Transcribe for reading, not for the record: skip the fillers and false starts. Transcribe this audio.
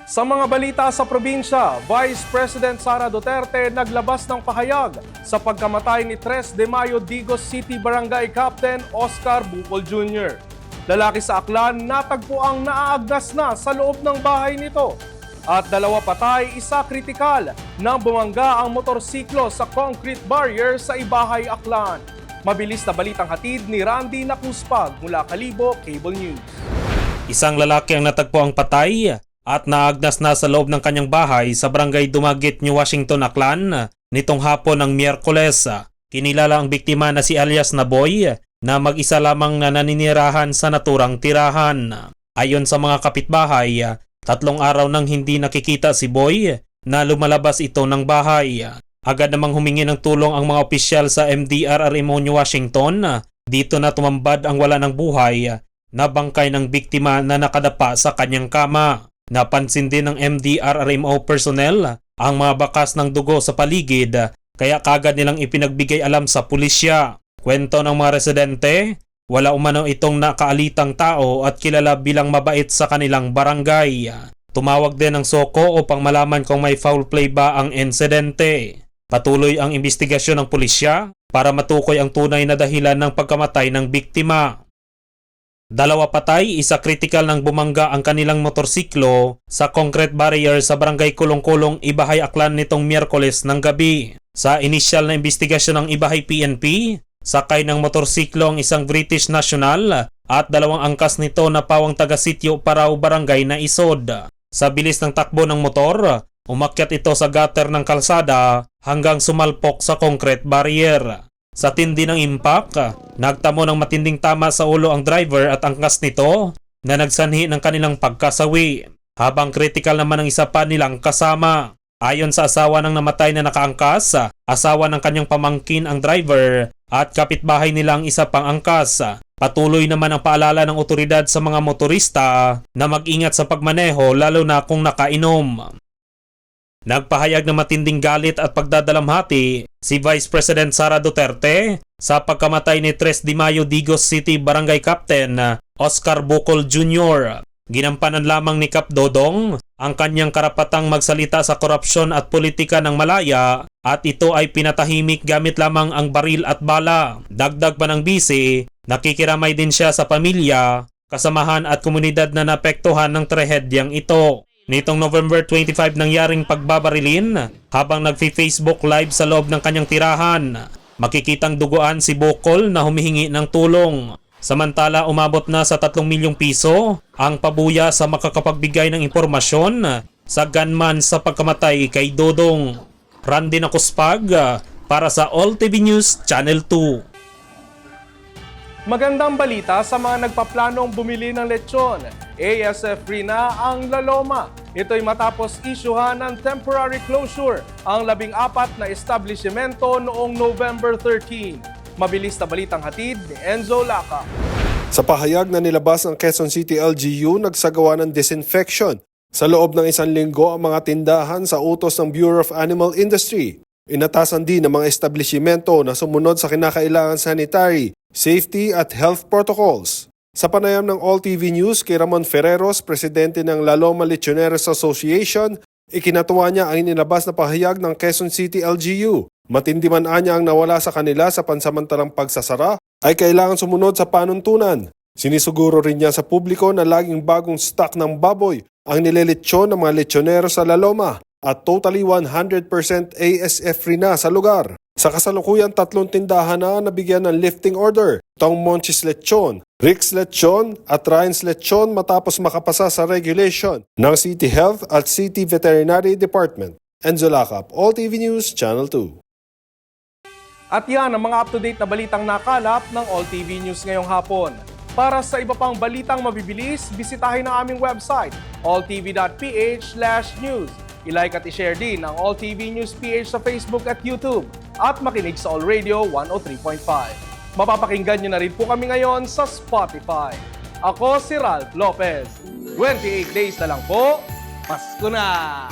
Sa mga balita sa probinsya, Vice President Sara Duterte naglabas ng pahayag sa pagkamatay ni 3 de Mayo Digos City Barangay Captain Oscar Bucol Jr. Lalaki sa Aklan, natagpo ang naaagnas na sa loob ng bahay nito. At 2 patay, 1 kritikal nang bumangga ang motorsiklo sa concrete barrier sa Ibahay, Aklan. Mabilis na balitang hatid ni Randy Nakuspag mula Kalibo Cable News. Isang lalaki ang natagpo ang patay at naagnas na sa loob ng kanyang bahay sa Barangay Dumaguete, New Washington, Aklan nitong hapon ng Miyerkules. Kinilala ang biktima na si alias Naboy na mag-isa lamang na naninirahan sa naturang tirahan. Ayon sa mga kapitbahay, 3 araw nang hindi nakikita si Boy na lumalabas ito ng bahay. Agad namang humingi ng tulong ang mga opisyal sa MDRRMO New Washington. Dito na tumambad ang wala ng buhay na bangkay ng biktima na nakadapa sa kanyang kama. Napansin din ng MDRRMO personnel ang mga bakas ng dugo sa paligid kaya kagad nilang ipinagbigay alam sa pulisya. Kwento ng mga residente, wala umano itong nakaalitang tao at kilala bilang mabait sa kanilang barangay. Tumawag din ng SOCO upang malaman kung may foul play ba ang insidente. Patuloy ang investigasyon ng pulisya para matukoy ang tunay na dahilan ng pagkamatay ng biktima. 2 patay, 1 kritikal nang bumangga ang kanilang motorsiklo sa concrete barrier sa Barangay Kulong-Kulong, Ibahay, Aklan nitong Miyerkules ng gabi. Sa inisyal na investigasyon ng Ibahay PNP, sakay ng motorsiklo ang isang British national at 2 angkas nito na pawang taga-sityo Parao Barangay na isod. Sa bilis ng takbo ng motor, umakyat ito sa gutter ng kalsada hanggang sumalpok sa concrete barrier. Sa tindi ng impact, nagtamo ng matinding tama sa ulo ang driver at angkas nito na nagsanhi ng kanilang pagkasawi, habang kritikal naman ang isa pa nilang kasama. Ayon sa asawa ng namatay na nakaangkas, asawa ng kanyang pamangkin ang driver at kapitbahay nila ang isa pang angkas. Patuloy naman ang paalala ng otoridad sa mga motorista na mag-ingat sa pagmaneho lalo na kung nakainom. Nagpahayag ng matinding galit at pagdadalamhati si Vice President Sara Duterte sa pagkamatay ni 3 de Mayo Digos City Barangay Captain Oscar Bucol Jr. Ginampanan lamang ni Kap Dodong ang kanyang karapatang magsalita sa korupsyon at politika ng malaya at ito ay pinatahimik gamit lamang ang baril at bala. Dagdag pa ng bise, nakikiramay din siya sa pamilya, kasamahan at komunidad na naapektuhan ng trahedyang ito. Nitong November 25 nangyaring pagbabarilin habang nagfi-Facebook live sa loob ng kanyang tirahan. Makikitang duguan si Bucol na humihingi ng tulong. Samantala umabot na sa 3 milyong piso ang pabuya sa makakapagbigay ng impormasyon sa gunman sa pagkamatay kay Dodong. Randy Nakuspag para sa All TV News Channel 2. Magandang balita sa mga nagpaplanong bumili ng lechon. ASF free na ang La Loma. Ito'y matapos isyuhan ng temporary closure ang 14 na establishmento noong November 13. Mabilis na balitang hatid ni Enzo Laca. Sa pahayag na nilabas ng Quezon City LGU, nagsagawa ng disinfection sa loob ng 1 linggo ang mga tindahan sa utos ng Bureau of Animal Industry. Inatasan din ng mga establishmento na sumunod sa kinakailangan sanitary, safety at health protocols. Sa panayam ng All TV News kay Ramon Ferreros, presidente ng La Loma Lechoneros Association, ikinatuwa niya ang inilabas na pahayag ng Quezon City LGU. Matindi man anya ang nawala sa kanila sa pansamantalang pagsasara, ay kailangan sumunod sa panuntunan. Sinisuguro rin niya sa publiko na laging bagong stock ng baboy ang nililitsyon ng mga lechoneros sa La Loma at totally 100% ASF free na sa lugar. Sa kasalukuyan, 3 tindahan na nabigyan ng lifting order. Itong Monchis Lechon, Rick's Lechon at Ryan's Lechon matapos makapasa sa regulation ng City Health at City Veterinary Department. Enzo Lacap, All TV News, Channel 2. At yan ang mga up-to-date na balitang nakalap ng All TV News ngayong hapon. Para sa iba pang balitang mabibilis, bisitahin ang aming website, alltv.ph/news. I-like at i-share din ang All TV News PH sa Facebook at YouTube at makinig sa All Radio 103.5. Mapapakinggan nyo na rin po kami ngayon sa Spotify. Ako si Ralph Lopez. 28 days na lang po, Pasko na!